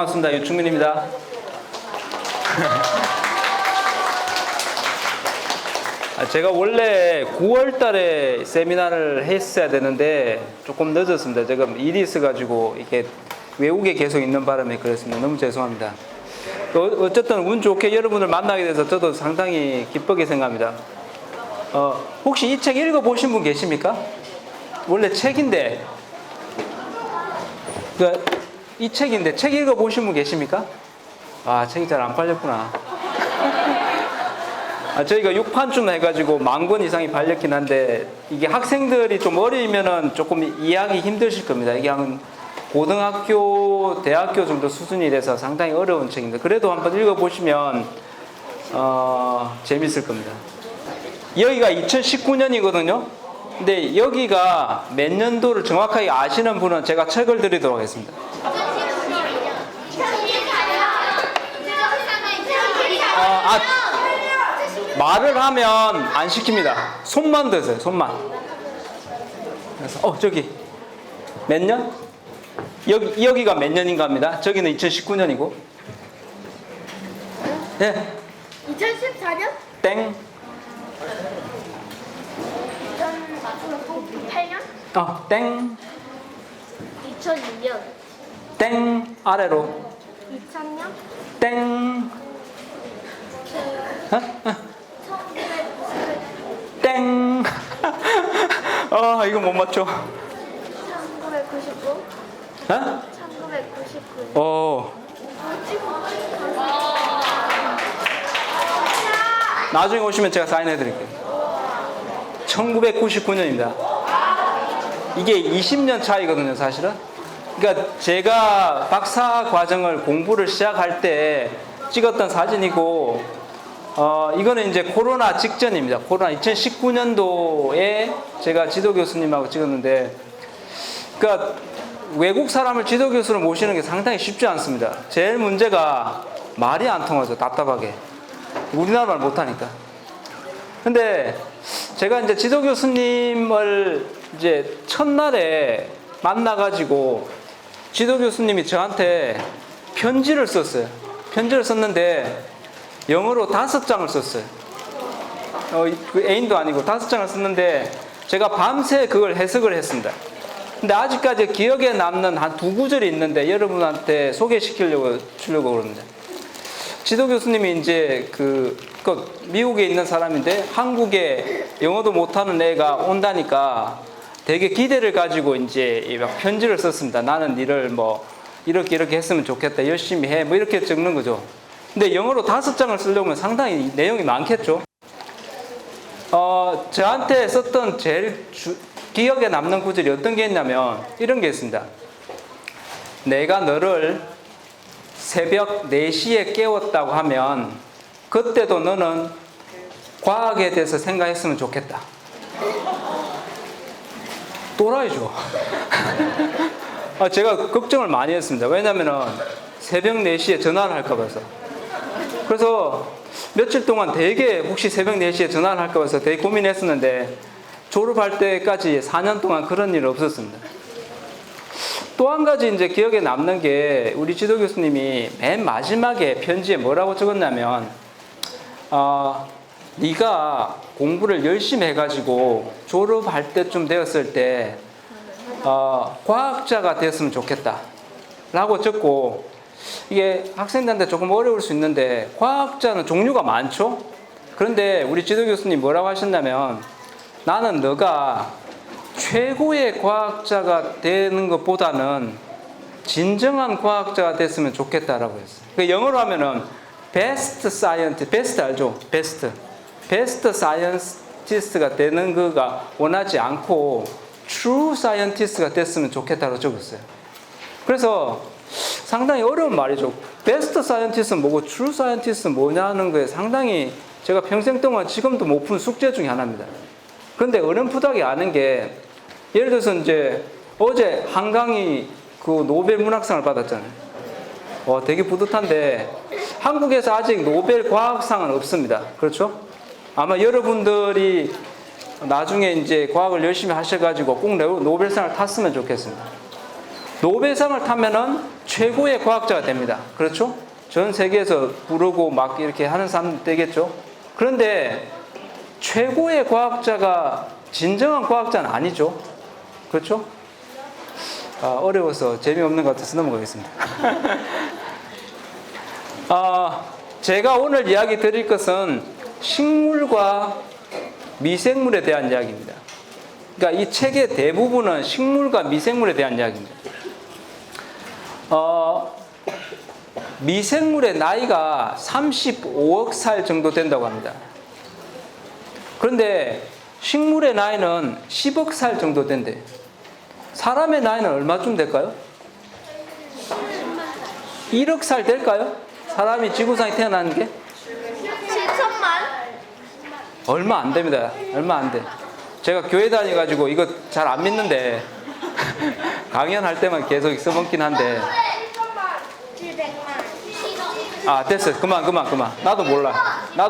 반갑습니다. 유충민입니다. 제가 원래 9월 달에 세미나를 했어야 되는데 조금 늦었습니다. 지금 일이 있어가지고 이렇게 외국에 계속 있는 바람에 그랬습니다. 너무 죄송합니다. 어쨌든 운 좋게 여러분을 만나게 돼서 저도 상당히 기쁘게 생각합니다. 혹시 이 책 읽어보신 분 계십니까? 원래 책인데 이 책인데 책 읽어보신 분 계십니까? 아, 책이 잘 안 팔렸구나. 저희가 6판쯤 해가지고 10,000권 이상이 팔렸긴 한데 이게 학생들이 좀 어리면은 조금 이해하기 힘드실 겁니다. 이게 한 고등학교, 대학교 정도 수준이 돼서 상당히 어려운 책입니다. 그래도 한번 읽어보시면 재밌을 겁니다. 여기가 2019년이거든요. 근데 여기가 몇 년도를 정확하게 아시는 분은 제가 책을 드리도록 하겠습니다. 말을 하면 안 시킵니다. 손만 드세요. 손만. 그래서 저기 몇 년? 여기가 몇 년인가 합니다. 저기는 2019년이고. 네. 2014년? 땡. 2008년? 땡. 2002년? 땡. 아래로. 2000년? 땡. 땡. 이거 못 맞춰. 1999? 1999. 나중에 오시면 제가 사인해 드릴게요. 1999년입니다. 이게 20년 차이거든요, 사실은. 그러니까 제가 박사 과정을 공부를 시작할 때 찍었던 사진이고, 이거는 이제 코로나 직전입니다. 코로나 2019년도에 제가 지도 교수님하고 찍었는데, 그러니까 외국 사람을 지도 교수로 모시는 게 상당히 쉽지 않습니다. 제일 문제가 말이 안 통하죠. 답답하게. 우리나라 말 못하니까. 근데 제가 이제 지도 교수님을 이제 첫날에 만나가지고 지도 교수님이 저한테 편지를 썼어요. 편지를 썼는데 영어로 5장을 썼어요. 그 애인도 아니고 5장을 썼는데 제가 밤새 그걸 해석을 했습니다. 근데 아직까지 기억에 남는 한 2구절이 있는데 여러분한테 소개시키려고 주려고 그러는데, 지도 교수님이 이제 미국에 있는 사람인데 한국에 영어도 못하는 애가 온다니까 되게 기대를 가지고 이제 막 편지를 썼습니다. 나는 니를 뭐 이렇게 했으면 좋겠다. 열심히 해. 뭐 이렇게 적는 거죠. 근데 영어로 5장을 쓰려면 상당히 내용이 많겠죠. 저한테 썼던 제일 기억에 남는 구절이 어떤 게 있냐면 이런 게 있습니다. 내가 너를 새벽 4시에 깨웠다고 하면 그때도 너는 과학에 대해서 생각했으면 좋겠다. 또라이죠. 제가 걱정을 많이 했습니다. 왜냐면은 새벽 4시에 전화를 할까 봐서. 그래서 며칠 동안 되게 혹시 새벽 4시에 전화를 할까 봐서 되게 고민했었는데 졸업할 때까지 4년 동안 그런 일 없었습니다. 또 한 가지 이제 기억에 남는 게 우리 지도 교수님이 맨 마지막에 편지에 뭐라고 적었냐면 네가 공부를 열심히 해가지고 졸업할 때쯤 되었을 때 과학자가 됐으면 좋겠다 라고 적고, 이게 학생들한테 조금 어려울 수 있는데 과학자는 종류가 많죠. 그런데 우리 지도 교수님 뭐라고 하셨냐면 나는 너가 최고의 과학자가 되는 것보다는 진정한 과학자가 됐으면 좋겠다라고 했어요. 그러니까 영어로 하면은 best scientist, best 알죠? best scientist가 되는 거가 원하지 않고 true scientist가 됐으면 좋겠다고 적었어요. 그래서 상당히 어려운 말이죠. best scientist는 뭐고 true scientist는 뭐냐는 거에 상당히 제가 평생 동안 지금도 못 푼 숙제 중에 하나입니다. 그런데 어렴풋하게 아는 게, 예를 들어서 이제 어제 한강이 그 노벨 문학상을 받았잖아요. 되게 뿌듯한데 한국에서 아직 노벨 과학상은 없습니다. 그렇죠? 아마 여러분들이 나중에 이제 과학을 열심히 하셔가지고 꼭 노벨상을 탔으면 좋겠습니다. 노벨상을 타면은 최고의 과학자가 됩니다. 그렇죠? 전 세계에서 부르고 막 이렇게 하는 사람 되겠죠? 그런데 최고의 과학자가 진정한 과학자는 아니죠. 그렇죠? 어려워서 재미없는 것 같아서 넘어가겠습니다. 제가 오늘 이야기 드릴 것은 식물과 미생물에 대한 이야기입니다. 그러니까 이 책의 대부분은 식물과 미생물에 대한 이야기입니다. 미생물의 나이가 35억 살 정도 된다고 합니다. 그런데 식물의 나이는 10억 살 정도 된대요. 사람의 나이는 얼마쯤 될까요? 1억 살 될까요? 사람이 지구상에 태어나는 게? 7천만? 얼마 안 됩니다. 얼마 안 돼. 제가 교회 다녀가지고 이거 잘 안 믿는데 강연할 때만 계속 써먹긴 한데 700만. 됐어. 그만. 나도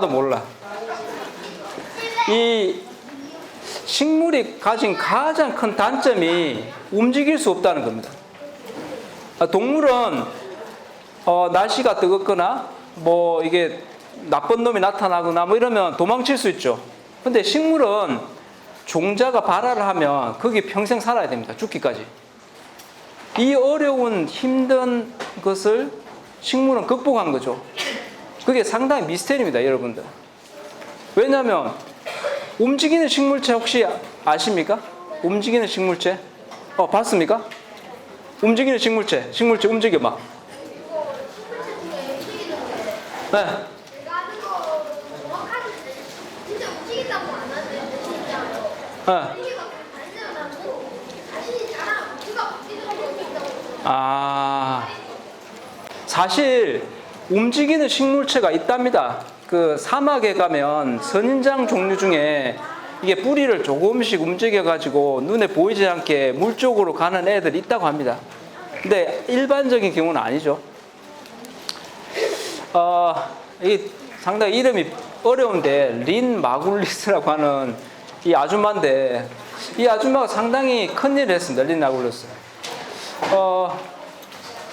몰라. 이 식물이 가진 가장 큰 단점이 움직일 수 없다는 겁니다. 동물은 날씨가 뜨겁거나 뭐 이게 나쁜 놈이 나타나거나 뭐 이러면 도망칠 수 있죠. 근데 식물은 종자가 발화를 하면 거기 평생 살아야 됩니다. 죽기까지. 이 어려운 힘든 것을 식물은 극복한 거죠. 그게 상당히 미스테리입니다, 여러분들. 왜냐하면 움직이는 식물체 혹시 아십니까? 움직이는 식물체? 봤습니까? 움직이는 식물체 움직여봐. 네. 네. 사실 움직이는 식물체가 있답니다. 그 사막에 가면 선인장 종류 중에 이게 뿌리를 조금씩 움직여 가지고 눈에 보이지 않게 물 쪽으로 가는 애들이 있다고 합니다. 근데 일반적인 경우는 아니죠. 이게 상당히 이름이 어려운데 린 마굴리스라고 하는 이 아줌마인데 이 아줌마가 상당히 큰일을 했습니다. 린 마굴리스.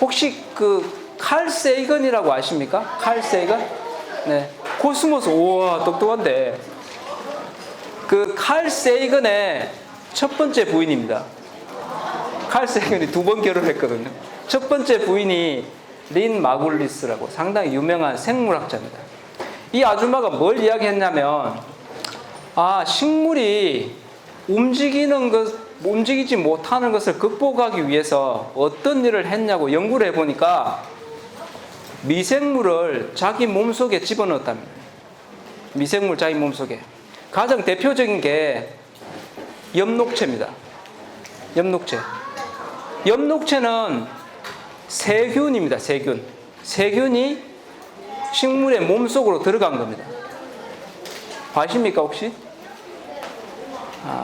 혹시 그 칼 세이건이라고 아십니까? 칼 세이건? 네. 코스모스. 우와, 똑똑한데. 그 칼 세이건의 첫 번째 부인입니다. 칼 세이건이 2번 결혼했거든요. 첫 번째 부인이 린 마굴리스라고 상당히 유명한 생물학자입니다. 이 아줌마가 뭘 이야기했냐면, 식물이 움직이지 못하는 것을 극복하기 위해서 어떤 일을 했냐고 연구를 해보니까 미생물을 자기 몸속에 집어넣었답니다. 미생물 자기 몸속에. 가장 대표적인 게 엽록체입니다. 엽록체. 엽록체는 세균입니다. 세균. 세균이 식물의 몸속으로 들어간 겁니다. 아십니까 혹시?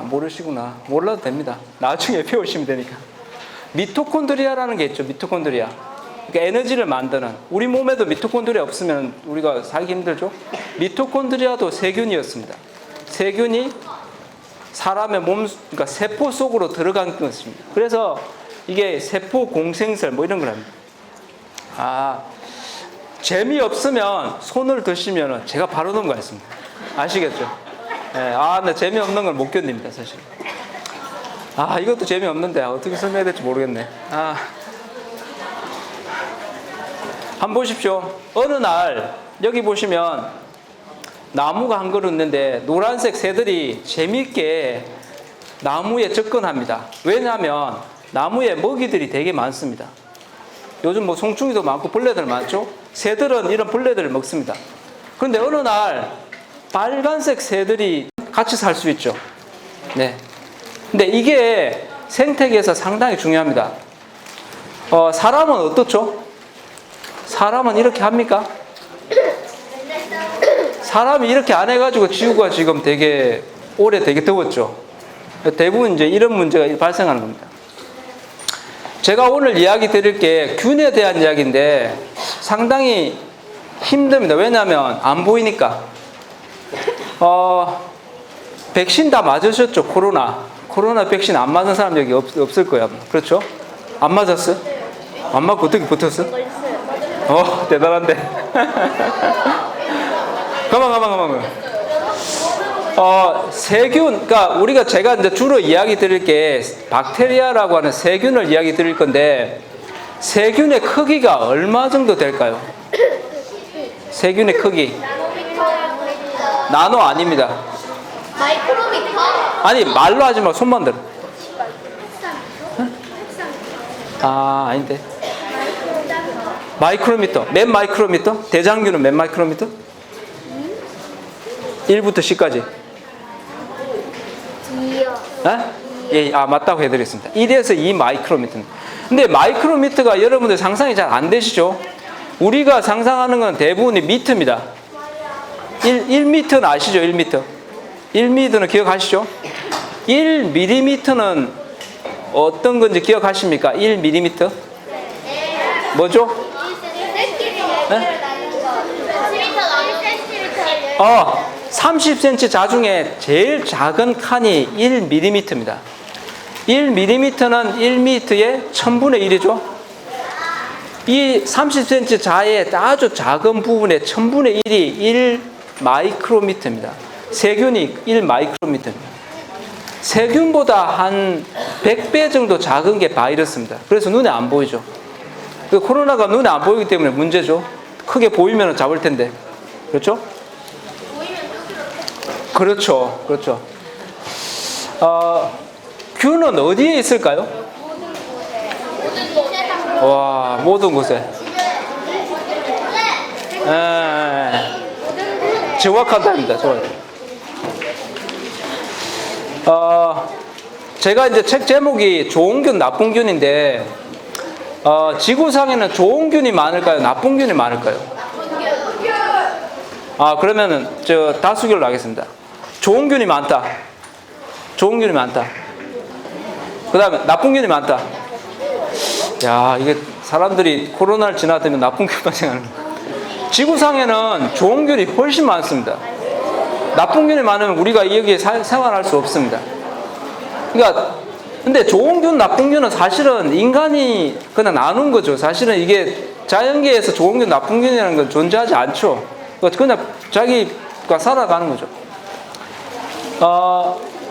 모르시구나. 몰라도 됩니다. 나중에 배우시면 되니까. 미토콘드리아라는 게 있죠. 미토콘드리아. 그러니까 에너지를 만드는. 우리 몸에도 미토콘드리아 없으면 우리가 살기 힘들죠. 미토콘드리아도 세균이었습니다. 세균이 사람의 그러니까 세포 속으로 들어간 것입니다. 그래서 이게 세포 공생설 뭐 이런 걸 합니다. 재미없으면 손을 드시면 제가 바로 넘어가겠습니다. 아시겠죠? 근데 재미없는 걸 못 견딥니다, 사실. 이것도 재미없는데 어떻게 설명해야 될지 모르겠네. 한번 보십시오. 어느 날 여기 보시면 나무가 한 그루 있는데 노란색 새들이 재미있게 나무에 접근합니다. 왜냐하면 나무에 먹이들이 되게 많습니다. 요즘 뭐 송충이도 많고 벌레들 많죠? 새들은 이런 벌레들을 먹습니다. 그런데 어느 날 빨간색 새들이 같이 살 수 있죠. 네. 근데 이게 생태계에서 상당히 중요합니다. 사람은 어떻죠? 사람은 이렇게 합니까? 사람이 이렇게 안 해가지고 지구가 지금 되게 더웠죠. 대부분 이제 이런 문제가 발생하는 겁니다. 제가 오늘 이야기 드릴 게 균에 대한 이야기인데 상당히 힘듭니다. 왜냐하면 안 보이니까. 백신 다 맞으셨죠? 코로나 백신 안 맞은 사람 여기 없을 거예요. 그렇죠? 안 맞았어요? 안 맞고 어떻게 붙었어? 벌써. 대단한데. 가만. 세균, 그러니까 우리가 제가 이제 주로 이야기 드릴 게 박테리아라고 하는 세균을 이야기 드릴 건데, 세균의 크기가 얼마 정도 될까요? 세균의 크기. 나노 아닙니다. 마이크로미터? 아니, 말로 하지 마. 손만 들어. 아닌데. 마이크로미터. 몇 마이크로미터? 대장균은 몇 마이크로미터? 1부터 10까지. 이요. 예, 맞다고 해드리겠습니다. 1에서 2 마이크로미터입니다. 근데 마이크로미터가 여러분들 상상이 잘 안 되시죠? 우리가 상상하는 건 대부분이 미터입니다. 1미터는 아시죠? 1미터. 1미터는 기억하시죠? 1mm는 어떤 건지 기억하십니까? 1mm? 뭐죠? 30cm 자중에 제일 작은 칸이 1mm입니다. 1mm는 1m의 1000분의 1이죠. 이 30cm 자의 아주 작은 부분의 1000분의 1이 1 마이크로미터입니다. 세균이 1 마이크로미터입니다. 세균보다 한 100배 정도 작은 게 바이러스입니다. 그래서 눈에 안 보이죠. 그 코로나가 눈에 안 보이기 때문에 문제죠. 크게 보이면 잡을 텐데. 그렇죠? 그렇죠. 균은 어디에 있을까요? 와, 모든 곳에. 정확하답니다. 제가 이제 책 제목이 좋은 균, 나쁜 균인데, 지구상에는 좋은 균이 많을까요? 나쁜 균이 많을까요? 그러면은, 다수결로 하겠습니다. 좋은 균이 많다. 그 다음에 나쁜 균이 많다. 야, 이게 사람들이 코로나를 지나다니면 나쁜 균만 생각하는 거예요. 지구상에는 좋은 균이 훨씬 많습니다. 나쁜 균이 많으면 우리가 여기에 생활할 수 없습니다. 그러니까, 근데 좋은 균, 나쁜 균은 사실은 인간이 그냥 나눈 거죠. 사실은 이게 자연계에서 좋은 균, 나쁜 균이라는 건 존재하지 않죠. 그냥 자기가 살아가는 거죠.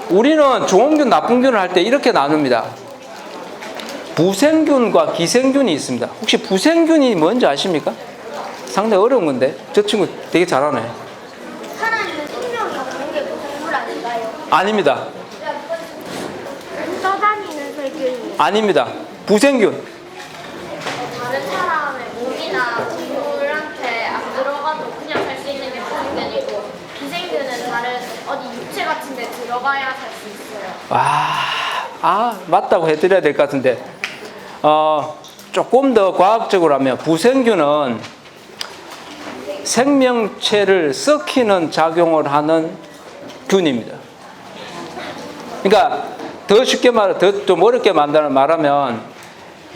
우리는 좋은 균, 나쁜 균을 할 때 이렇게 나눕니다. 부생균과 기생균이 있습니다. 혹시 부생균이 뭔지 아십니까? 상당히 어려운 건데. 저 친구 되게 잘하네. 살아있는 생명 같은 게 무생물 아닌가요? 아닙니다. 떠다니는 세균이 아닙니다. 부생균. 다른 사람의 몸이나 동물한테 안 들어가도 그냥 살 수 있는 게 부생균이고, 기생균은 다른 어디 육체 같은 데 들어가야 살 수 있어요. 맞다고 해드려야 될 것 같은데, 조금 더 과학적으로 하면 부생균은 생명체를 썩히는 작용을 하는 균입니다. 그러니까 더 쉽게 좀 어렵게 말하면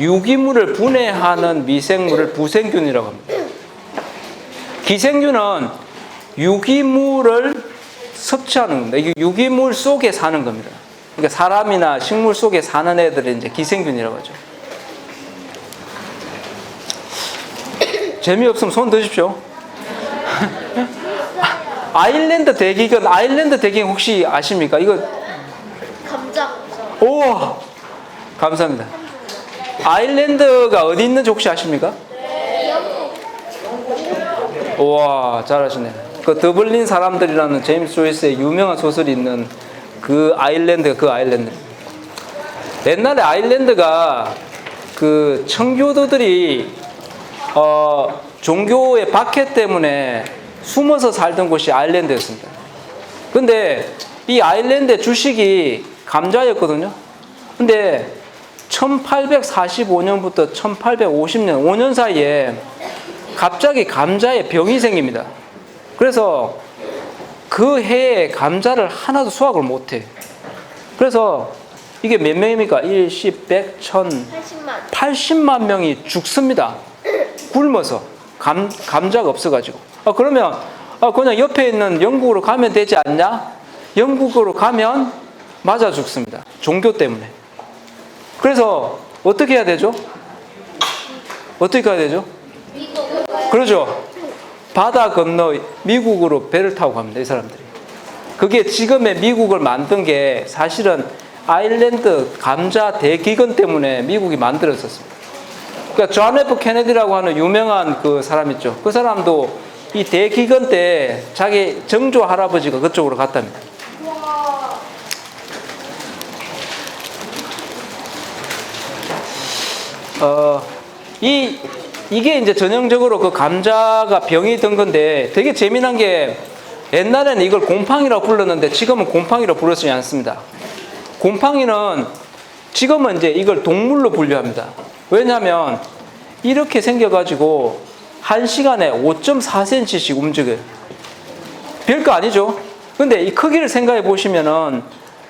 유기물을 분해하는 미생물을 부생균이라고 합니다. 기생균은 유기물을 섭취하는 겁니다. 이게 유기물 속에 사는 겁니다. 그러니까 사람이나 식물 속에 사는 애들을 이제 기생균이라고 하죠. 재미없으면 손 드십시오. 아일랜드 대기근 혹시 아십니까? 이거 감자. 오, 감사합니다. 아일랜드가 어디 있는지 혹시 아십니까? 우와, 잘하시네. 그 더블린 사람들이라는 제임스 조이스의 유명한 소설이 있는 그 아일랜드. 옛날에 아일랜드가 그 청교도들이 종교의 박해 때문에 숨어서 살던 곳이 아일랜드였습니다. 근데 이 아일랜드의 주식이 감자였거든요. 근데 1845년부터 1850년 5년 사이에 갑자기 감자에 병이 생깁니다. 그래서 그 해에 감자를 하나도 수확을 못해. 그래서 이게 몇 명입니까? 1, 10, 100, 1000, 80만 명이 죽습니다. 굶어서. 감자가 없어가지고. 그러면 그냥 옆에 있는 영국으로 가면 되지 않냐? 영국으로 가면 맞아 죽습니다. 종교 때문에. 그래서 어떻게 해야 되죠? 어떻게 가야 되죠? 그러죠. 바다 건너 미국으로 배를 타고 갑니다. 이 사람들이. 그게 지금의 미국을 만든 게 사실은 아일랜드 감자 대기근 때문에 미국이 만들어졌습니다. 그러니까 존 F 케네디라고 하는 유명한 그 사람 있죠. 그 사람도 이 대기근 때 자기 정조 할아버지가 그쪽으로 갔답니다. 이게 이제 전형적으로 그 감자가 병이 든 건데 되게 재미난 게 옛날에는 이걸 곰팡이라고 불렀는데 지금은 곰팡이라고 부르지 않습니다. 곰팡이는 지금은 이제 이걸 동물로 분류합니다. 왜냐하면 이렇게 생겨가지고 1시간에 5.4cm씩 움직여요. 별거 아니죠? 근데 이 크기를 생각해 보시면은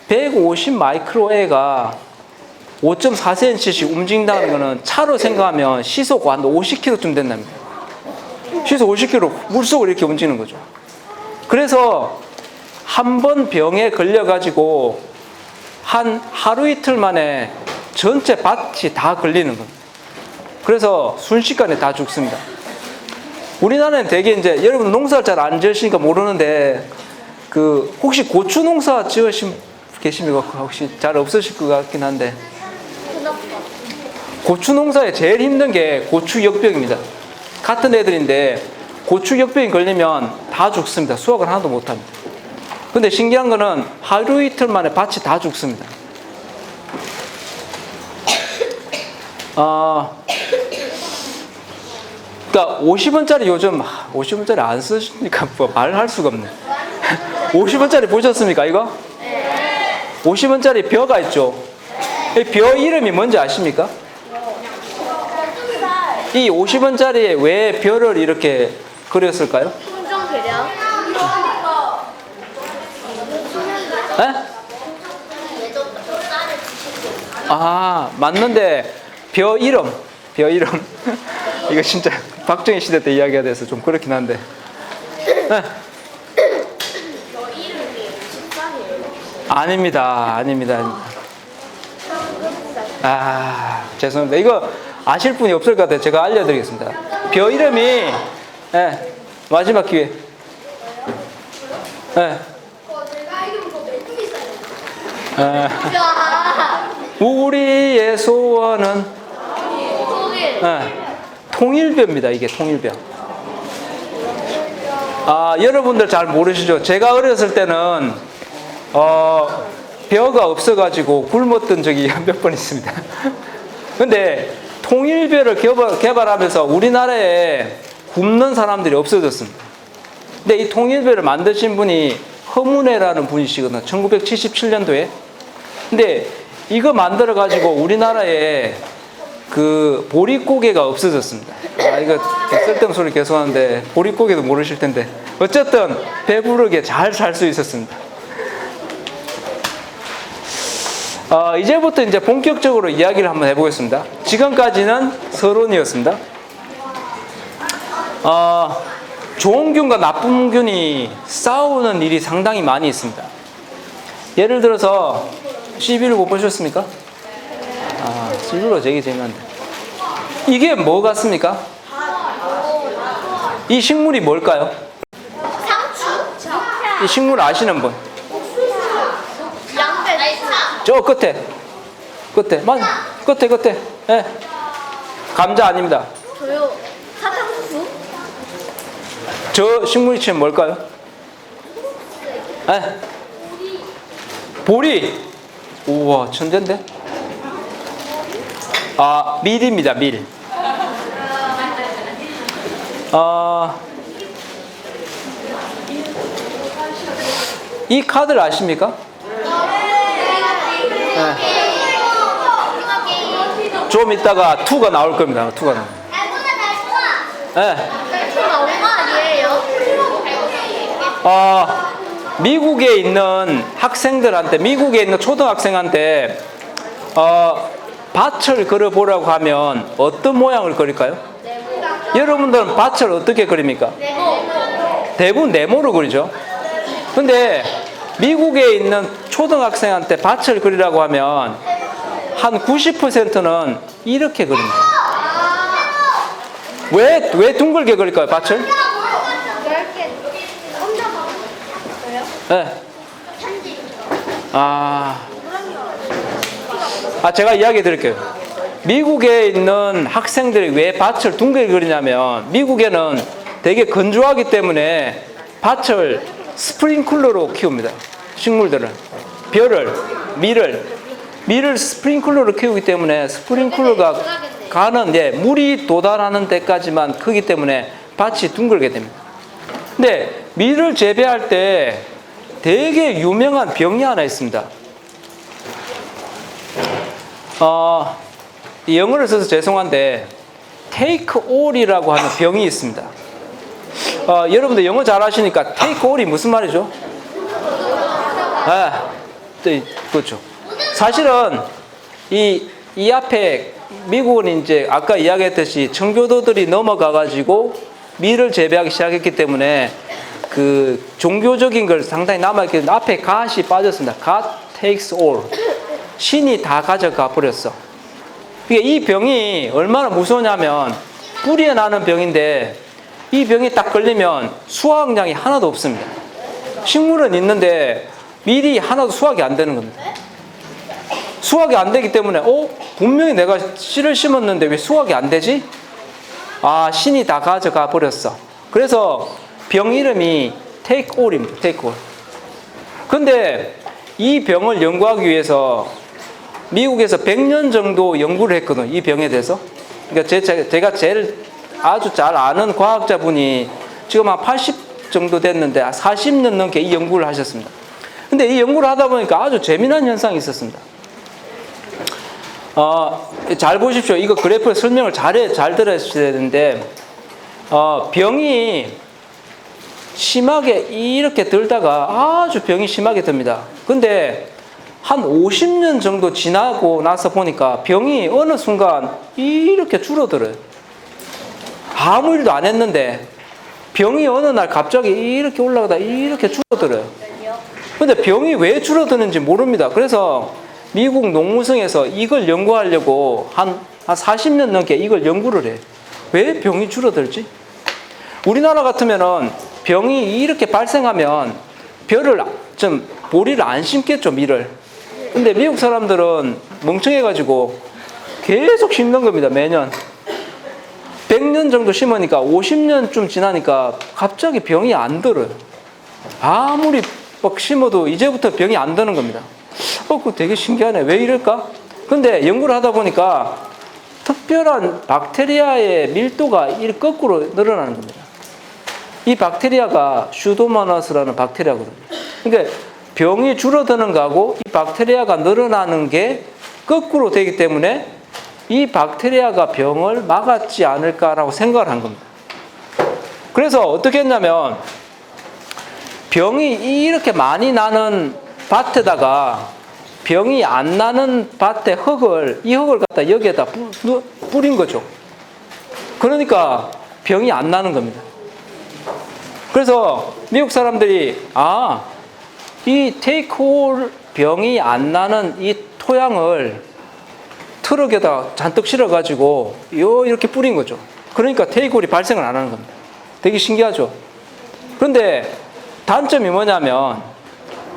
150 마이크로애가 5.4cm씩 움직인다는 거는 차로 생각하면 시속 한 50km쯤 된답니다. 시속 50km 물속을 이렇게 움직이는 거죠. 그래서 한 번 병에 걸려가지고 한 하루 이틀 만에 전체 밭이 다 걸리는 겁니다. 그래서 순식간에 다 죽습니다. 우리나라는 되게 이제 여러분 농사를 잘 안 지으시니까 모르는데 그 혹시 고추 농사 지으신 계십니까? 혹시 잘 없으실 것 같긴 한데 고추 농사에 제일 힘든 게 고추 역병입니다. 같은 애들인데 고추 역병이 걸리면 다 죽습니다. 수확을 하나도 못합니다. 근데 신기한 거는 하루 이틀 만에 밭이 다 죽습니다. 그러니까 50원짜리 요즘 50원짜리 안 쓰시니까 뭐 말할 수가 없네. 50원짜리 보셨습니까 이거? 50원짜리 벼가 있죠. 이 벼 이름이 뭔지 아십니까? 이 50원짜리에 왜 벼를 이렇게 그렸을까요? 품종 개량. 에? 아, 맞는데 벼 이름 이거 진짜 박정희 시대 때 이야기가 돼서 좀 그렇긴 한데. 네. 저 이름이 집사예요. 아닙니다. 죄송합니다. 이거 아실 분이 없을 것 같아요. 제가 알려드리겠습니다. 벼 이름이 마지막 기회. 우리의 소원은 통일벼입니다. 이게 통일벼. 여러분들 잘 모르시죠? 제가 어렸을 때는 벼가 없어가지고 굶었던 적이 몇 번 있습니다. 근데 통일벼를 개발하면서 우리나라에 굶는 사람들이 없어졌습니다. 근데 이 통일벼를 만드신 분이 허문회라는 분이시거든요. 1977년도에. 근데 이거 만들어가지고 우리나라에 그 보릿고개가 없어졌습니다. 이거 쓸데없는 소리 계속 하는데 보릿고개도 모르실 텐데 어쨌든 배부르게 잘 살 수 있었습니다. 이제부터 이제 본격적으로 이야기를 한번 해보겠습니다. 지금까지는 서론이었습니다. 좋은 균과 나쁜 균이 싸우는 일이 상당히 많이 있습니다. 예를 들어서 CB를 못 보셨습니까? CB로 되게 재미난데. 이게 뭐 같습니까? 이 식물이 뭘까요? 상추? 이 식물 아시는 분? 양배추. 저 끝에. 끝에. 예. 감자 아닙니다. 저요. 사탕수수? 저 식물 이름은 뭘까요? 보리. 우와, 천재인데? 밀입니다, 밀. 이 카드를 아십니까? 좀 이따가 2가 나올 겁니다. 2가 나올. 배추 나온 거 아니에요? 미국에 있는 학생들한테, 미국에 있는 초등학생한테 밭을 그려보라고 하면 어떤 모양을 그릴까요? 여러분들은 밭을 어떻게 그립니까? 대부분 네모로 그리죠. 근데 미국에 있는 초등학생한테 밭을 그리라고 하면 한 90%는 이렇게 그립니다. 왜 둥글게 그릴까요, 밭을? 10개 엄청 많아요. 네. 편지. 제가 이야기 드릴게요. 미국에 있는 학생들이 왜 밭을 둥글게 그리냐면, 미국에는 되게 건조하기 때문에 밭을 스프링클러로 키웁니다. 식물들은. 밀을 스프링클러로 키우기 때문에 스프링클러가 가는, 물이 도달하는 데까지만 크기 때문에 밭이 둥글게 됩니다. 근데 밀을 재배할 때 되게 유명한 병이 하나 있습니다. 영어를 써서 죄송한데 take all이라고 하는 병이 있습니다. 여러분들 영어 잘 아시니까 take all이 무슨 말이죠? 그렇죠. 사실은 이 앞에 미국은 이제 아까 이야기했듯이 청교도들이 넘어가가지고 밀을 재배하기 시작했기 때문에 그 종교적인 걸 상당히 남아있기 때문에 앞에 갓이 빠졌습니다. God takes all. 신이 다 가져가 버렸어. 이 병이 얼마나 무서우냐면 뿌리에 나는 병인데 이 병이 딱 걸리면 수확량이 하나도 없습니다. 식물은 있는데 밀이 하나도 수확이 안 되는 겁니다. 수확이 안 되기 때문에 분명히 내가 씨를 심었는데 왜 수확이 안 되지? 신이 다 가져가 버렸어. 그래서 병 이름이 take all입니다. take all. 근데 이 병을 연구하기 위해서 미국에서 100년 정도 연구를 했거든요. 이 병에 대해서. 그러니까 제가 제일 아주 잘 아는 과학자분이 지금 한 80 정도 됐는데 40년 넘게 이 연구를 하셨습니다. 근데 이 연구를 하다 보니까 아주 재미난 현상이 있었습니다. 잘 보십시오. 이거 그래프의 설명을 잘 들으셔야 되는데, 병이 심하게 이렇게 들다가 아주 병이 심하게 듭니다. 근데 한 50년 정도 지나고 나서 보니까 병이 어느 순간 이렇게 줄어들어요. 아무 일도 안 했는데 병이 어느 날 갑자기 이렇게 올라가다 이렇게 줄어들어요. 근데 병이 왜 줄어드는지 모릅니다. 그래서 미국 농무성에서 이걸 연구하려고 한 40년 넘게 이걸 연구를 해요. 왜 병이 줄어들지? 우리나라 같으면은 병이 이렇게 발생하면 보리를 안 심겠죠, 밀을. 근데 미국 사람들은 멍청해가지고 계속 심는 겁니다, 매년. 100년 정도 심으니까 50년쯤 지나니까 갑자기 병이 안 들어요. 아무리 막 심어도 이제부터 병이 안 드는 겁니다. 그거 되게 신기하네. 왜 이럴까? 근데 연구를 하다 보니까 특별한 박테리아의 밀도가 이렇게 거꾸로 늘어나는 겁니다. 이 박테리아가 슈도모나스라는 박테리아거든요. 그러니까 병이 줄어드는 거하고 이 박테리아가 늘어나는 게 거꾸로 되기 때문에 이 박테리아가 병을 막았지 않을까라고 생각을 한 겁니다. 그래서 어떻게 했냐면 병이 이렇게 많이 나는 밭에다가 병이 안 나는 밭에 이 흙을 갖다 여기에다 뿌린 거죠. 그러니까 병이 안 나는 겁니다. 그래서 미국 사람들이 이 테이크홀 병이 안 나는 이 토양을 트럭에다 잔뜩 실어가지고 이렇게 뿌린 거죠. 그러니까 테이크홀이 발생을 안 하는 겁니다. 되게 신기하죠. 그런데 단점이 뭐냐면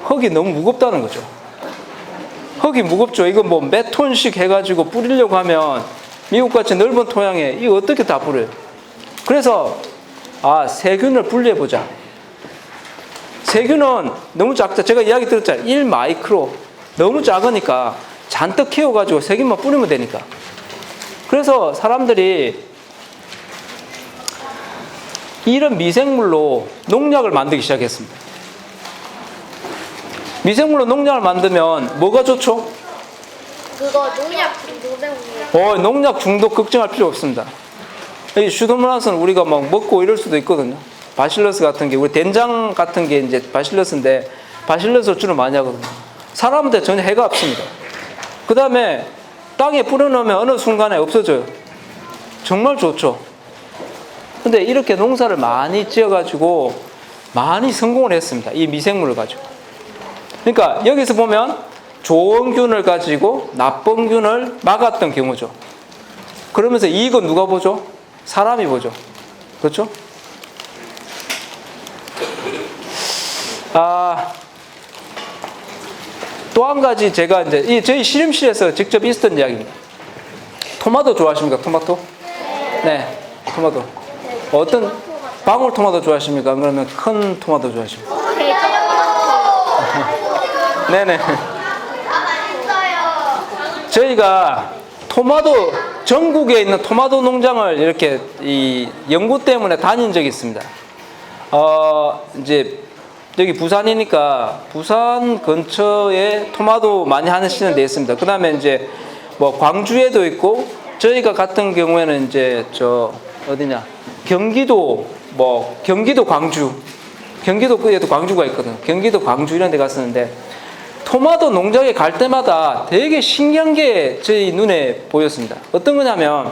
흙이 너무 무겁다는 거죠. 흙이 무겁죠. 이거 뭐 몇 톤씩 해가지고 뿌리려고 하면 미국같이 넓은 토양에 이거 어떻게 다 뿌려요? 그래서 세균을 분리해보자. 세균은 너무 작다. 제가 이야기 들었잖아요. 1마이크로. 너무 작으니까 잔뜩 키워가지고 세균만 뿌리면 되니까. 그래서 사람들이 이런 미생물로 농약을 만들기 시작했습니다. 미생물로 농약을 만들면 뭐가 좋죠? 그거 농약 중독. 농약 중독 걱정할 필요 없습니다. 이 슈도모나스는 우리가 막 먹고 이럴 수도 있거든요. 바실러스 같은 게, 우리 된장 같은 게 이제 바실러스인데, 바실러스 주로 많이 하거든요. 사람한테 전혀 해가 없습니다. 그 다음에 땅에 뿌려놓으면 어느 순간에 없어져요. 정말 좋죠. 근데 이렇게 농사를 많이 지어가지고 많이 성공을 했습니다. 이 미생물을 가지고. 그러니까 여기서 보면 좋은 균을 가지고 나쁜 균을 막았던 경우죠. 그러면서 이익은 누가 보죠? 사람이 보죠. 그렇죠? 또 한 가지 제가 이제 저희 실험실에서 직접 있었던 이야기입니다. 토마토 좋아하십니까? 토마토? 네, 토마토. 어떤 방울토마토 좋아하십니까? 그러면 큰 토마토 좋아하십니까? 네네. 저희가 토마토 전국에 있는 토마토 농장을 이렇게 이 연구 때문에 다닌 적이 있습니다. 이제 여기 부산이니까 부산 근처에 토마토 많이 하시는 데 있습니다. 그 다음에 이제 뭐 광주에도 있고 저희가 같은 경우에는 이제 저 어디냐 경기도 경기도 광주 경기도에도 광주가 있거든. 경기도 광주 이런 데 갔었는데 토마토 농장에 갈 때마다 되게 신기한 게 저희 눈에 보였습니다. 어떤 거냐면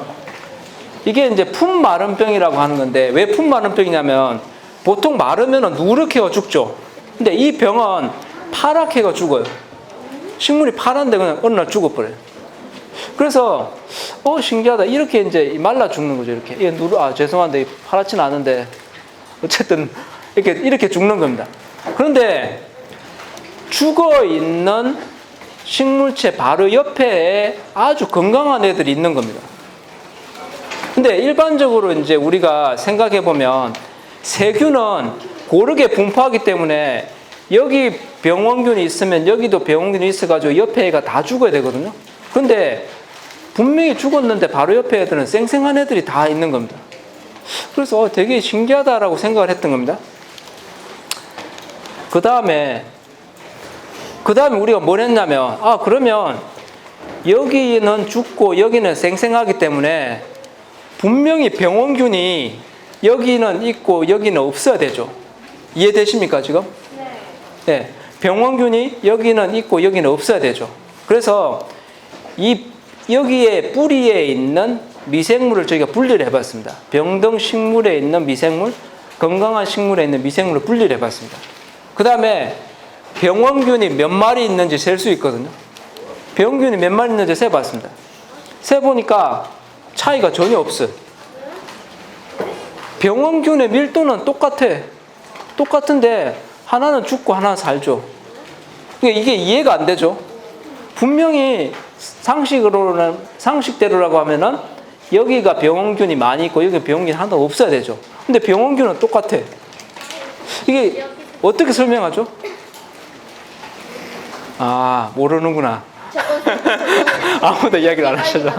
이게 이제 품마름병이라고 하는 건데 왜 품마름병이냐면 보통 마르면 누렇게가 죽죠. 근데 이 병은 파랗게가 죽어요. 식물이 파란데 그냥 어느 날 죽어버려요. 그래서 신기하다. 이렇게 이제 말라 죽는 거죠. 이렇게 죄송한데 파랗진 않은데 어쨌든 이렇게 죽는 겁니다. 그런데 죽어 있는 식물체 바로 옆에 아주 건강한 애들이 있는 겁니다. 근데 일반적으로 이제 우리가 생각해 보면 세균은 고르게 분포하기 때문에 여기 병원균이 있으면 여기도 병원균이 있어가지고 옆에 애가 다 죽어야 되거든요. 그런데 분명히 죽었는데 바로 옆에 애들은 쌩쌩한 애들이 다 있는 겁니다. 그래서 되게 신기하다라고 생각을 했던 겁니다. 그 다음에 우리가 뭘 했냐면 그러면 여기는 죽고 여기는 쌩쌩하기 때문에 분명히 병원균이 여기는 있고 여기는 없어야 되죠. 이해되십니까 지금? 네. 병원균이 여기는 있고 여기는 없어야 되죠. 그래서 여기에 뿌리에 있는 미생물을 저희가 분리를 해봤습니다. 병등 식물에 있는 미생물, 건강한 식물에 있는 미생물을 분리를 해봤습니다. 그 다음에 병원균이 몇 마리 있는지 셀 수 있거든요. 병균이 몇 마리 있는지 세봤습니다. 세보니까 차이가 전혀 없어요. 병원균의 밀도는 똑같은데 하나는 죽고 하나는 살죠. 이게 이해가 안 되죠. 분명히 상식대로라고 하면은 여기가 병원균이 많이 있고 여기 병원균이 하나도 없어야 되죠. 근데 병원균은 똑같아. 이게 어떻게 설명하죠? 모르는구나. 아무도 이야기를 안 하셔서.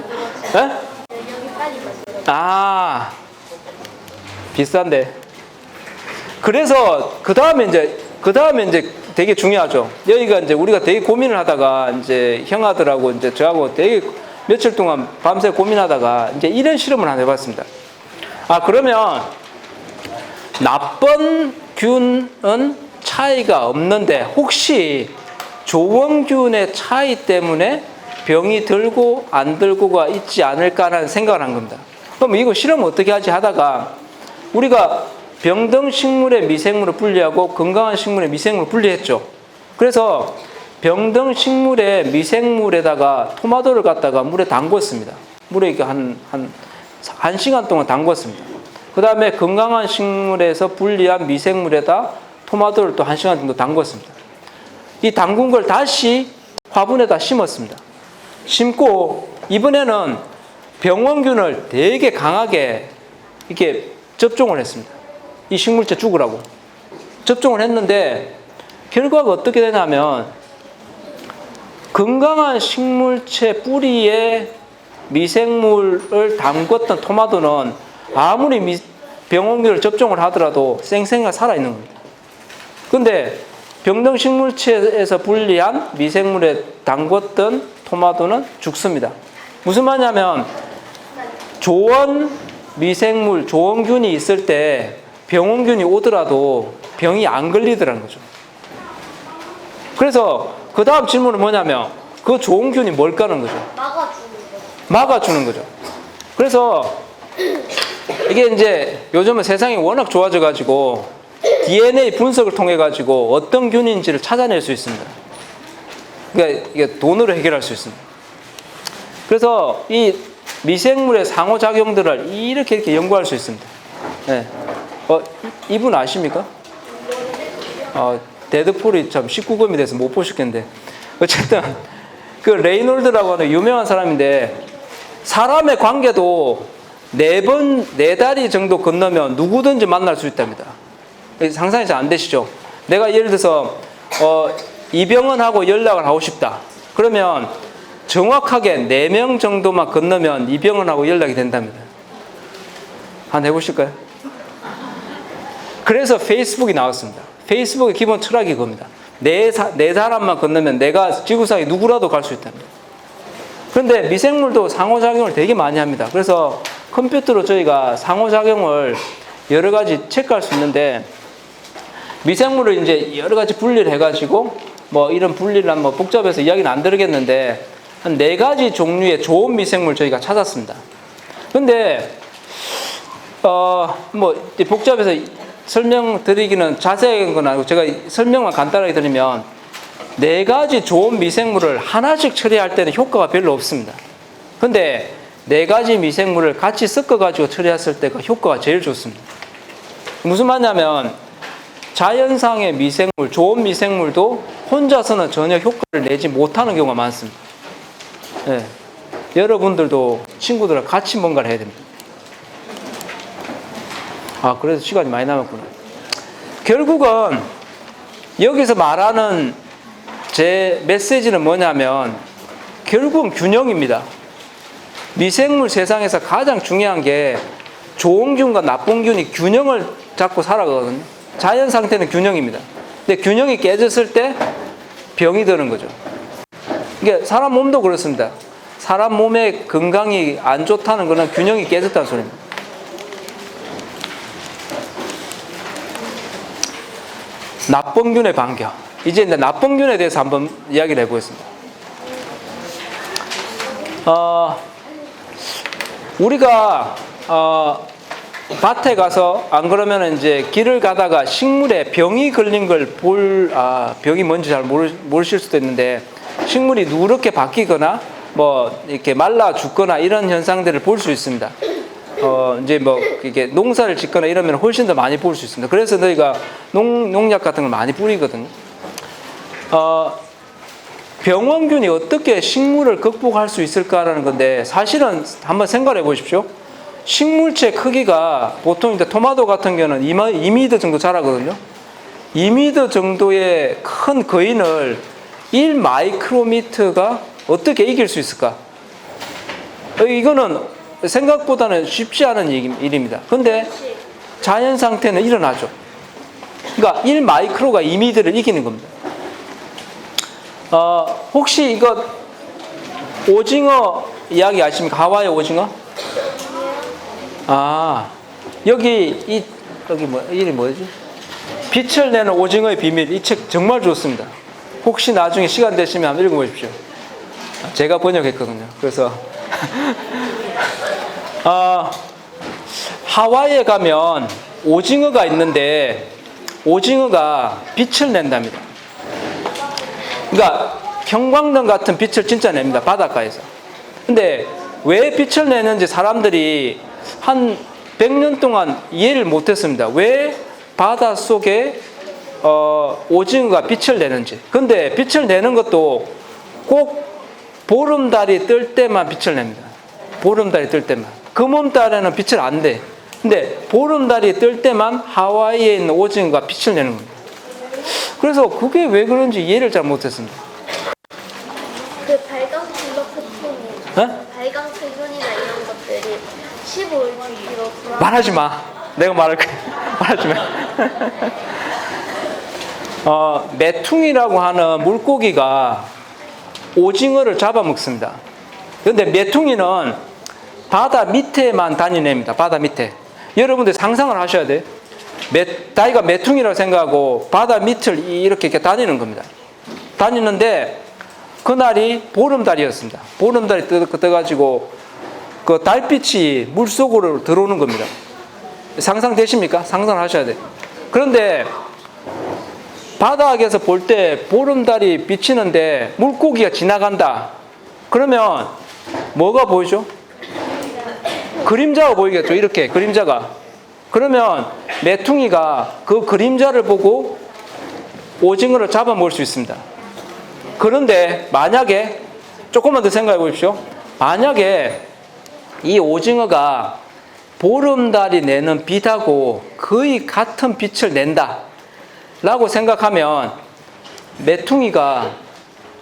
비싼데. 그래서 그 다음에 이제 되게 중요하죠. 여기가 이제 우리가 되게 고민을 하다가 이제 형아들하고 이제 저하고 되게 며칠 동안 밤새 고민하다가 이제 이런 실험을 하나 해봤습니다. 그러면 나쁜 균은 차이가 없는데 혹시 좋은 균의 차이 때문에 병이 들고 안 들고가 있지 않을까라는 생각을 한 겁니다. 그럼 이거 실험 어떻게 하지 하다가 우리가 병등 식물의 미생물을 분리하고 건강한 식물의 미생물을 분리했죠. 그래서 병등 식물의 미생물에다가 토마토를 갖다가 물에 담궜습니다. 물에 이렇게 한 1시간 동안 담궜습니다. 그 다음에 건강한 식물에서 분리한 미생물에다 토마토를 또 1시간 정도 담궜습니다. 이 담근 걸 다시 화분에다 심었습니다. 심고 이번에는 병원균을 되게 강하게 이렇게 접종을 했습니다. 이 식물체 죽으라고 접종을 했는데 결과가 어떻게 되냐면 건강한 식물체 뿌리에 미생물을 담궜던 토마토는 아무리 병원균을 접종을 하더라도 쌩쌩이가 살아있는 겁니다. 그런데 병등 식물체에서 분리한 미생물에 담궜던 토마토는 죽습니다. 무슨 말이냐면 좋은 미생물, 좋은 균이 있을 때 병원균이 오더라도 병이 안 걸리더라는 거죠. 그래서 그 다음 질문은 뭐냐면 그 좋은 균이 뭘까는 거죠. 막아주는 거죠. 그래서 이게 이제 요즘은 세상이 워낙 좋아져 가지고 DNA 분석을 통해 가지고 어떤 균인지를 찾아낼 수 있습니다. 그러니까 이게 돈으로 해결할 수 있습니다. 그래서 이 미생물의 상호작용들을 이렇게 연구할 수 있습니다. 네. 이분 아십니까? 데드풀이 참 19금이 돼서 못 보셨겠는데. 어쨌든, 그 레이놀드라고 하는 유명한 사람인데, 사람의 관계도 4다리 정도 건너면 누구든지 만날 수 있답니다. 상상이 잘 안 되시죠? 내가 예를 들어서, 이병헌하고 연락을 하고 싶다. 그러면 정확하게 4명 정도만 건너면 이병헌하고 연락이 된답니다. 한번 해보실까요? 그래서 페이스북이 나왔습니다. 페이스북의 기본 철학이 그겁니다. 네 사람만 건너면 내가 지구상에 누구라도 갈 수 있답니다. 그런데 미생물도 상호작용을 되게 많이 합니다. 그래서 컴퓨터로 저희가 상호작용을 여러 가지 체크할 수 있는데, 미생물을 이제 여러 가지 분리를 해가지고, 뭐 이런 분리를 뭐 복잡해서 이야기는 안 드리겠는데, 한 4가지 종류의 좋은 미생물 저희가 찾았습니다. 근데, 뭐 복잡해서 설명드리기는 자세한 건 아니고, 제가 설명만 간단하게 드리면, 4가지 좋은 미생물을 하나씩 처리할 때는 효과가 별로 없습니다. 근데 4가지 미생물을 같이 섞어가지고 처리했을 때가 효과가 제일 좋습니다. 무슨 말이냐면, 자연상의 미생물, 좋은 미생물도 혼자서는 전혀 효과를 내지 못하는 경우가 많습니다. 네. 여러분들도 친구들과 같이 뭔가를 해야 됩니다. 그래서 시간이 많이 남았구나. 결국은 여기서 말하는 제 메시지는 뭐냐면, 결국은 균형입니다. 미생물 세상에서 가장 중요한 게 좋은 균과 나쁜 균이 균형을 잡고 살아가거든요. 자연 상태는 균형입니다. 근데 균형이 깨졌을 때 병이 드는 거죠. 이게 사람 몸도 그렇습니다. 사람 몸의 건강이 안 좋다는 것은 균형이 깨졌다는 소리입니다. 나쁜 균의 반격. 이제 나쁜 균에 대해서 한번 이야기를 해보겠습니다. 우리가 밭에 가서 안 그러면 이제 길을 가다가 식물에 병이 걸린 걸 병이 뭔지 잘 모르실 수도 있는데, 식물이 누렇게 바뀌거나 뭐 이렇게 말라 죽거나 이런 현상들을 볼 수 있습니다. 이제 뭐 이렇게 농사를 짓거나 이러면 훨씬 더 많이 볼 수 있습니다. 그래서 너희가 농약 같은 걸 많이 뿌리거든요. 병원균이 어떻게 식물을 극복할 수 있을까라는 건데, 사실은 한번 생각해 보십시오. 식물체 크기가 보통 이제 토마토 같은 경우는 2m 정도 자라거든요. 2m 정도의 큰 거인을 1마이크로미터가 어떻게 이길 수 있을까? 이거는 생각보다는 쉽지 않은 일입니다. 근데 자연 상태는 일어나죠. 그러니까 1마이크로가 2m를 이기는 겁니다. 혹시 이거 오징어 이야기 아십니까? 하와이 오징어? 여기 이름이 뭐지? 빛을 내는 오징어의 비밀. 이 책 정말 좋습니다. 혹시 나중에 시간 되시면 한번 읽어보십시오. 제가 번역했거든요. 그래서 하와이에 가면 오징어가 있는데, 오징어가 빛을 낸답니다. 그러니까 형광등 같은 빛을 진짜 냅니다. 바닷가에서. 근데 왜 빛을 내는지 사람들이 한 100년 동안 이해를 못했습니다. 왜 바닷속에 오징어가 빛을 내는지. 근데 빛을 내는 것도 꼭 보름달이 뜰 때만 빛을 냅니다. 보름달이 뜰 때만. 금음달에는 빛을 안 내. 근데 보름달이 뜰 때만 하와이에 있는 오징어가 빛을 내는 겁니다. 그래서 그게 왜 그런지 이해를 잘 못했습니다. 그 발광슬로 표본이, 발광슬론이나 이런 것들이 15kg. 말하지 마. 내가 말할 거야. 말하지 마. 메퉁이라고 하는 물고기가 오징어를 잡아먹습니다. 그런데 메퉁이는 바다 밑에만 다니냅니다. 바다 밑에. 여러분들 상상을 하셔야 돼요. 자기가 메퉁이라고 생각하고 바다 밑을 이렇게 다니는 겁니다. 다니는데 그날이 보름달이었습니다. 보름달이 떠가지고 그 달빛이 물속으로 들어오는 겁니다. 상상되십니까? 상상을 하셔야 돼요. 그런데 바닥에서 볼 때 보름달이 비치는데 물고기가 지나간다. 그러면 뭐가 보이죠? 그림자가 보이겠죠? 이렇게 그림자가. 그러면 메퉁이가 그 그림자를 보고 오징어를 잡아먹을 수 있습니다. 그런데 만약에 조금만 더 생각해 보십시오. 만약에 이 오징어가 보름달이 내는 빛하고 거의 같은 빛을 낸다 라고 생각하면 메퉁이가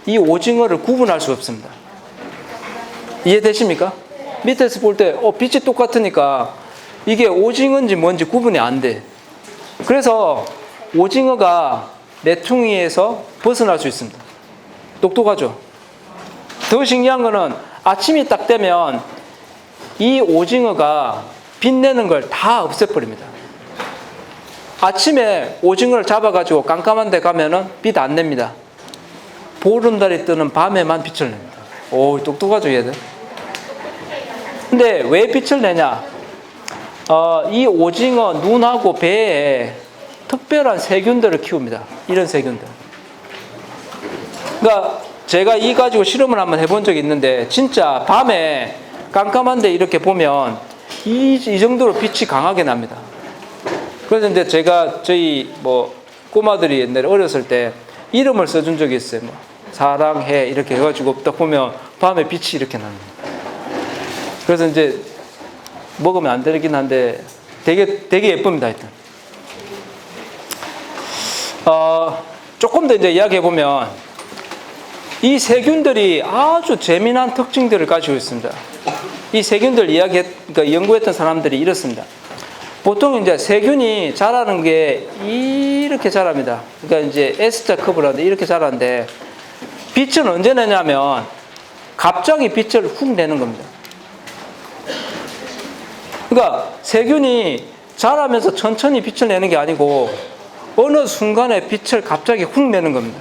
이 오징어를 구분할 수 없습니다. 이해되십니까? 밑에서 볼 때 빛이 똑같으니까 이게 오징어인지 뭔지 구분이 안 돼. 그래서 오징어가 메퉁이에서 벗어날 수 있습니다. 똑똑하죠? 더 신기한 거는 아침이 딱 되면 이 오징어가 빛내는 걸 다 없애버립니다. 아침에 오징어를 잡아가지고 깜깜한 데 가면은 빛 안 냅니다. 보름달이 뜨는 밤에만 빛을 냅니다. 오, 똑똑하죠, 얘들? 근데 왜 빛을 내냐? 이 오징어 눈하고 배에 특별한 세균들을 키웁니다. 이런 세균들. 그러니까 제가 이 가지고 실험을 한번 해본 적이 있는데 진짜 밤에 깜깜한데 이렇게 보면 이 정도로 빛이 강하게 납니다. 그래서 이제 제가 저희 꼬마들이 옛날에 어렸을 때 이름을 써준 적이 있어요. 사랑해 이렇게 해가지고 딱 보면 밤에 빛이 이렇게 납니다. 그래서 이제 먹으면 안 되긴 한데 되게 예쁩니다. 하여튼. 조금 더 이제 이야기해 보면 이 세균들이 아주 재미난 특징들을 가지고 있습니다. 이 세균들 그러니까 연구했던 사람들이 이렇습니다. 보통 이제 세균이 자라는 게 이렇게 자랍니다. 그러니까 이제 S자 컵을 하는데 이렇게 자라는데 빛은 언제 내냐면 갑자기 빛을 훅 내는 겁니다. 그러니까 세균이 자라면서 천천히 빛을 내는 게 아니고 어느 순간에 빛을 갑자기 훅 내는 겁니다.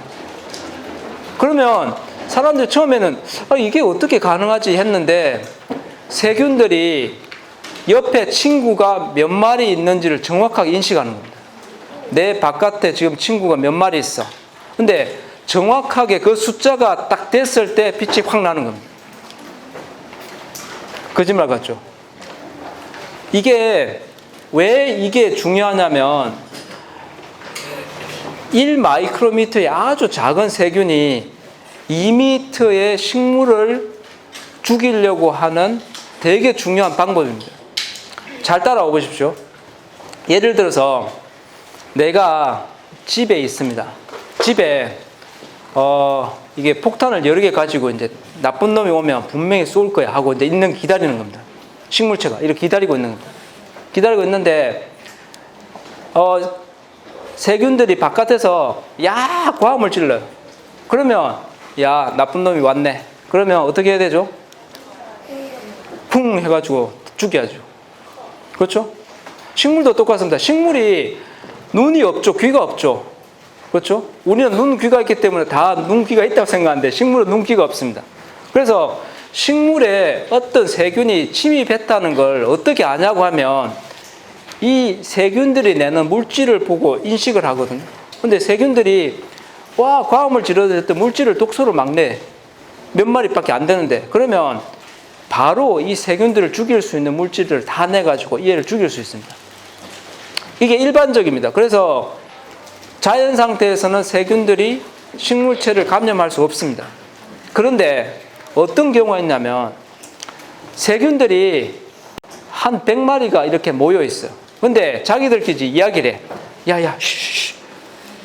그러면 사람들이 처음에는 이게 어떻게 가능하지 했는데 세균들이 옆에 친구가 몇 마리 있는지를 정확하게 인식하는 겁니다. 내 바깥에 지금 친구가 몇 마리 있어. 근데 정확하게 그 숫자가 딱 됐을 때 빛이 확 나는 겁니다. 거짓말 같죠? 이게 왜 이게 중요하냐면 1마이크로미터의 아주 작은 세균이 2미터의 식물을 죽이려고 하는 되게 중요한 방법입니다. 잘 따라와 보십시오. 예를 들어서 내가 집에 있습니다. 집에 이게 폭탄을 여러 개 가지고 이제 나쁜 놈이 오면 분명히 쏠 거야 하고 이제 기다리는 겁니다. 식물체가 이렇게 기다리고 있는 겁니다. 기다리고 있는데 세균들이 바깥에서 과음을 질러요. 그러면 나쁜 놈이 왔네. 그러면 어떻게 해야 되죠? 쿵 해가지고 죽여야죠. 그렇죠? 식물도 똑같습니다. 식물이 눈이 없죠. 귀가 없죠. 그렇죠? 우리는 눈, 귀가 있기 때문에 다 눈, 귀가 있다고 생각하는데 식물은 눈, 귀가 없습니다. 그래서 식물에 어떤 세균이 침입했다는 걸 어떻게 아냐고 하면 이 세균들이 내는 물질을 보고 인식을 하거든요. 근데 세균들이 과음을 지르던 물질을 독소로 막 내. 몇 마리밖에 안 되는데 그러면 바로 이 세균들을 죽일 수 있는 물질을 다 내가지고 얘를 죽일 수 있습니다. 이게 일반적입니다. 그래서 자연 상태에서는 세균들이 식물체를 감염할 수 없습니다. 그런데 어떤 경우가 있냐면 세균들이 한 100마리가 이렇게 모여 있어요. 근데 자기들끼리 이야기를 해. 야야,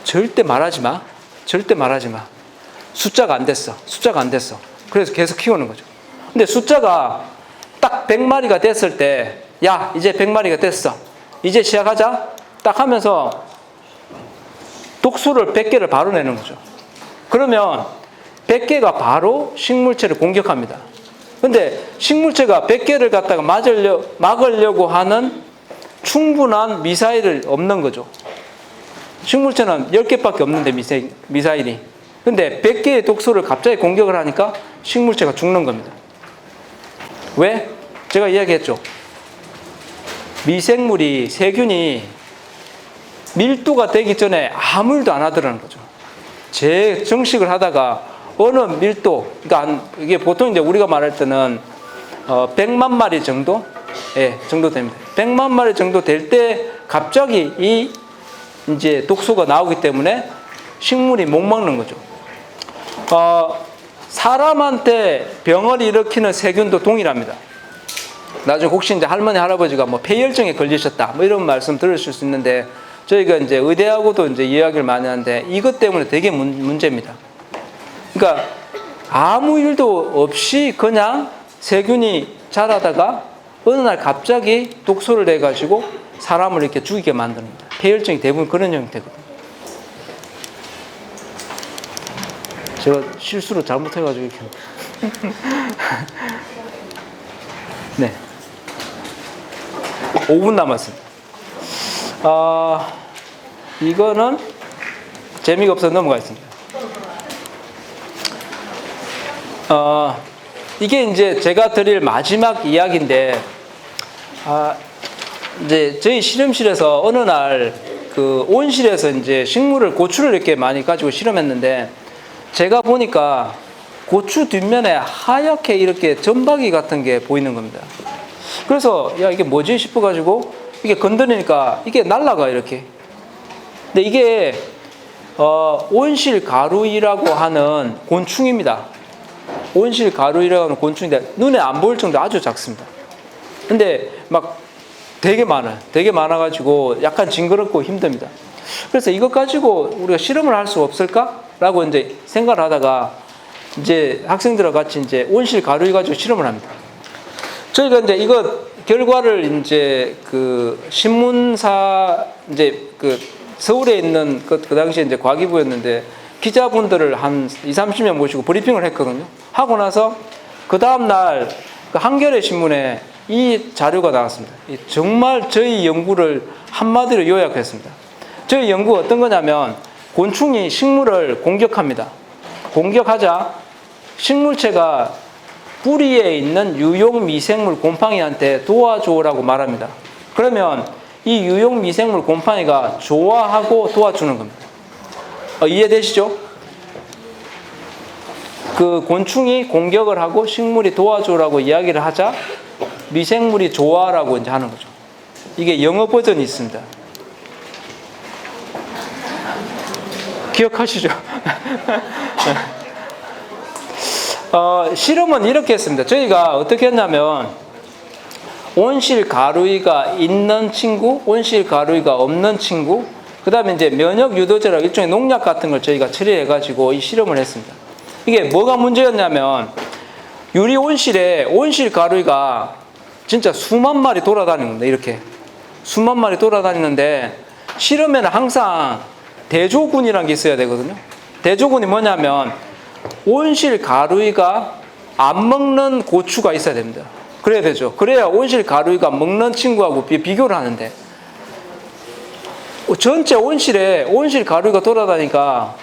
절대 말하지 마. 절대 말하지 마. 숫자가 안 됐어. 그래서 계속 키우는 거죠. 근데 숫자가 딱 100마리가 됐을 때, 이제 100마리가 됐어. 이제 시작하자. 딱 하면서 독소를 100개를 바로 내는 거죠. 그러면 100개가 바로 식물체를 공격합니다. 근데 식물체가 100개를 갖다가 막으려고 하는 충분한 미사일이 없는 거죠. 식물체는 10개밖에 없는데 미사일이. 근데 100개의 독소를 갑자기 공격을 하니까 식물체가 죽는 겁니다. 왜? 제가 이야기했죠. 미생물이, 세균이 밀도가 되기 전에 아무 일도 안 하더라는 거죠. 재정식을 하다가 어느 밀도, 그러니까 이게 보통 이제 우리가 말할 때는 100만 마리 정도? 예, 정도 됩니다. 100만 마리 정도 될 때 갑자기 이 이제 독소가 나오기 때문에 식물이 못 먹는 거죠. 사람한테 병을 일으키는 세균도 동일합니다. 나중에 혹시 이제 할머니, 할아버지가 뭐 폐혈증에 걸리셨다, 뭐 이런 말씀 들으실 수 있는데, 저희가 이제 의대하고도 이제 이야기를 많이 하는데, 이것 때문에 되게 문제입니다. 그러니까 아무 일도 없이 그냥 세균이 자라다가 어느 날 갑자기 독소를 내가지고 사람을 이렇게 죽이게 만듭니다. 폐혈증이 대부분 그런 형태거든요. 제가 실수로 잘못해가지고 이렇게. 네. 5분 남았습니다. 이거는 재미가 없어서 넘어가겠습니다. 이게 이제 제가 드릴 마지막 이야기인데, 이제 저희 실험실에서 어느 날 그 온실에서 이제 식물을, 고추를 이렇게 많이 가지고 실험했는데, 제가 보니까 고추 뒷면에 하얗게 이렇게 점박이 같은 게 보이는 겁니다. 그래서 야, 이게 뭐지 싶어가지고 이게 건드리니까 이게 날아가 이렇게. 근데 이게 온실 가루이라고 하는 곤충입니다. 온실 가루이라고 하는 곤충인데 눈에 안 보일 정도로 아주 작습니다. 근데 막 되게 많아요. 되게 많아가지고 약간 징그럽고 힘듭니다. 그래서 이것 가지고 우리가 실험을 할 수 없을까라고 이제 생각을 하다가 이제 학생들과 같이 이제 온실 가루이 가지고 실험을 합니다. 저희가 이제 이거 결과를 이제 그 신문사 이제 그 서울에 있는 그 당시에 이제 과기부였는데 기자분들을 한 20-30명 모시고 브리핑을 했거든요. 하고 나서 그 다음날 그 한겨레 신문에 이 자료가 나왔습니다. 정말 저희 연구를 한마디로 요약했습니다. 저희 연구가 어떤 거냐면 곤충이 식물을 공격합니다. 공격하자 식물체가 뿌리에 있는 유용 미생물 곰팡이한테 도와줘라고 말합니다. 그러면 이 유용 미생물 곰팡이가 좋아하고 도와주는 겁니다. 이해되시죠? 그 곤충이 공격을 하고 식물이 도와줘라고 이야기를 하자 미생물이 좋아라고 이제 하는 거죠. 이게 영어 버전이 있습니다. 기억하시죠? 실험은 이렇게 했습니다. 저희가 어떻게 했냐면 온실 가루이가 있는 친구, 온실 가루이가 없는 친구, 그 다음에 이제 면역 유도제라고 일종의 농약 같은 걸 저희가 처리해가지고 이 실험을 했습니다. 이게 뭐가 문제였냐면 유리 온실에 온실 가루이가 진짜 수만 마리 돌아다니는 겁니다. 이렇게 수만 마리 돌아다니는데 실험에는 항상 대조군이라는 게 있어야 되거든요. 대조군이 뭐냐면 온실 가루이가 안 먹는 고추가 있어야 됩니다. 그래야 되죠. 그래야 온실 가루이가 먹는 친구하고 비교를 하는데 전체 온실에 온실 가루이가 돌아다니까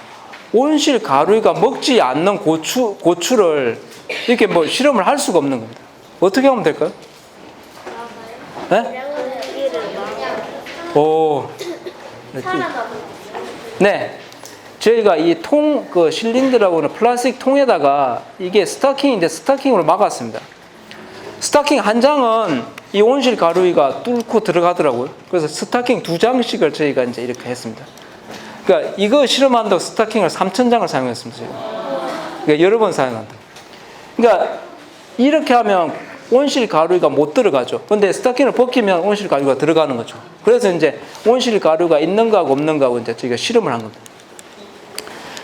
온실 가루이가 먹지 않는 고추를 이렇게 뭐 실험을 할 수가 없는 겁니다. 어떻게 하면 될까요? 네? 오. 네. 저희가 이 그 실린더라고 하는 플라스틱 통에다가 이게 스타킹인데 스타킹으로 막았습니다. 스타킹 한 장은 이 온실 가루이가 뚫고 들어가더라고요. 그래서 스타킹 2장씩을 저희가 이제 이렇게 했습니다. 그러니까 이거 실험한다고 스타킹을 3,000장을 사용했습니다. 그러니까 여러 번 사용한다. 그러니까 이렇게 하면 온실 가루이가 못 들어가죠. 근데 스타킹을 벗기면 온실 가루이가 들어가는 거죠. 그래서 이제 온실 가루가 있는 거하고 없는 거하고 이제 저희가 실험을 한 겁니다.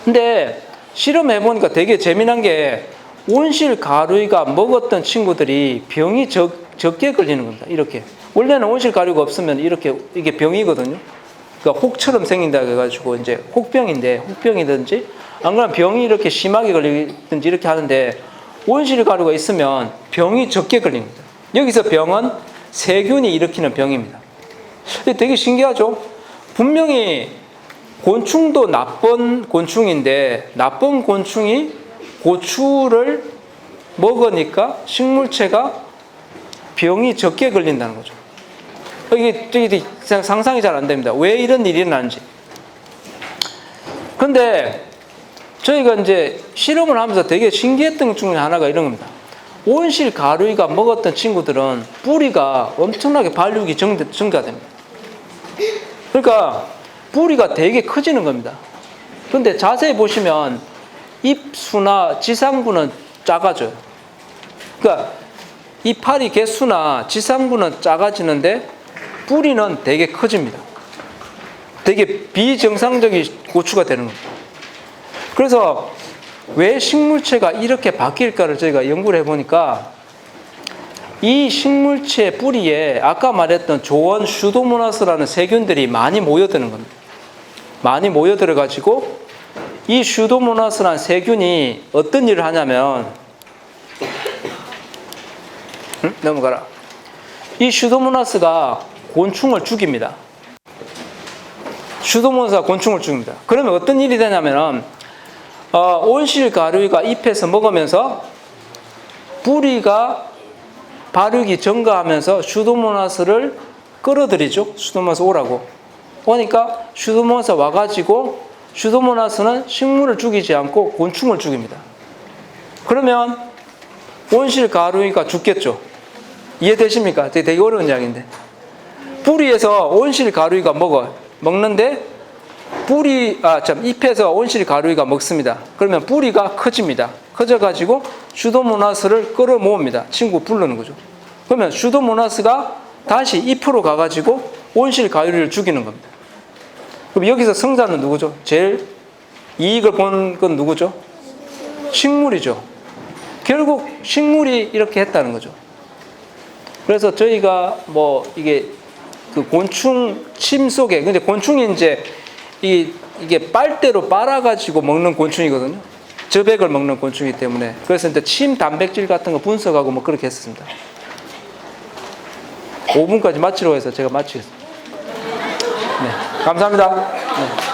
근데 실험해 보니까 되게 재미난 게 온실 가루이가 먹었던 친구들이 병이 적게 걸리는 겁니다. 이렇게 원래는 온실 가루가 없으면 이렇게 이게 병이거든요. 그러니까 혹처럼 생긴다 해가지고 이제 혹병인데 혹병이든지 안 그러면 병이 이렇게 심하게 걸리든지 이렇게 하는데 온실 가루가 있으면 병이 적게 걸립니다. 여기서 병은 세균이 일으키는 병입니다. 근데 되게 신기하죠? 분명히 곤충도 나쁜 곤충인데 나쁜 곤충이 고추를 먹으니까 식물체가 병이 적게 걸린다는 거죠. 이게 상상이 잘 안 됩니다. 왜 이런 일이 일어나는지. 근데 저희가 이제 실험을 하면서 되게 신기했던 것 중에 하나가 이런 겁니다. 온실 가루이가 먹었던 친구들은 뿌리가 엄청나게 발육이 증가됩니다. 그러니까 뿌리가 되게 커지는 겁니다. 그런데 자세히 보시면 잎수나 지상부는 작아져요. 그러니까 이파리 개수나 지상부는 작아지는데 뿌리는 되게 커집니다. 되게 비정상적인 고추가 되는 겁니다. 그래서 왜 식물체가 이렇게 바뀔까를 저희가 연구를 해보니까 이 식물체 뿌리에 아까 말했던 조원 슈도모나스라는 세균들이 많이 모여드는 겁니다. 많이 모여들어 가지고 이 슈도모나스라는 세균이 어떤 일을 하냐면 넘어가라. 이 슈도모나스가 곤충을 죽입니다. 슈도모나스가 곤충을 죽입니다. 그러면 어떤 일이 되냐면 온실 가루이가 잎에서 먹으면서 뿌리가 발육이 증가하면서 슈도모나스를 끌어들이죠. 슈도모나스 오라고. 오니까 슈도모나스 와가지고 슈도모나스는 식물을 죽이지 않고 곤충을 죽입니다. 그러면 온실 가루이가 죽겠죠. 이해되십니까? 되게 어려운 이야기인데. 뿌리에서 온실 가루이가 먹는데 잎에서 온실 가루이가 먹습니다. 그러면 뿌리가 커집니다. 커져가지고 슈도모나스를 끌어모읍니다. 친구 부르는 거죠. 그러면 슈도모나스가 다시 잎으로 가가지고 온실 가루이를 죽이는 겁니다. 그럼 여기서 승자는 누구죠? 제일 이익을 본 건 누구죠? 식물이죠. 결국 식물이 이렇게 했다는 거죠. 그래서 저희가 이게 그 곤충 침 속에, 근데 곤충이 이제 이게 빨대로 빨아가지고 먹는 곤충이거든요. 저백을 먹는 곤충이기 때문에. 그래서 이제 침 단백질 같은 거 분석하고 그렇게 했습니다. 5분까지 마치려고 해서 제가 마치겠습니다. 네, 감사합니다. 네.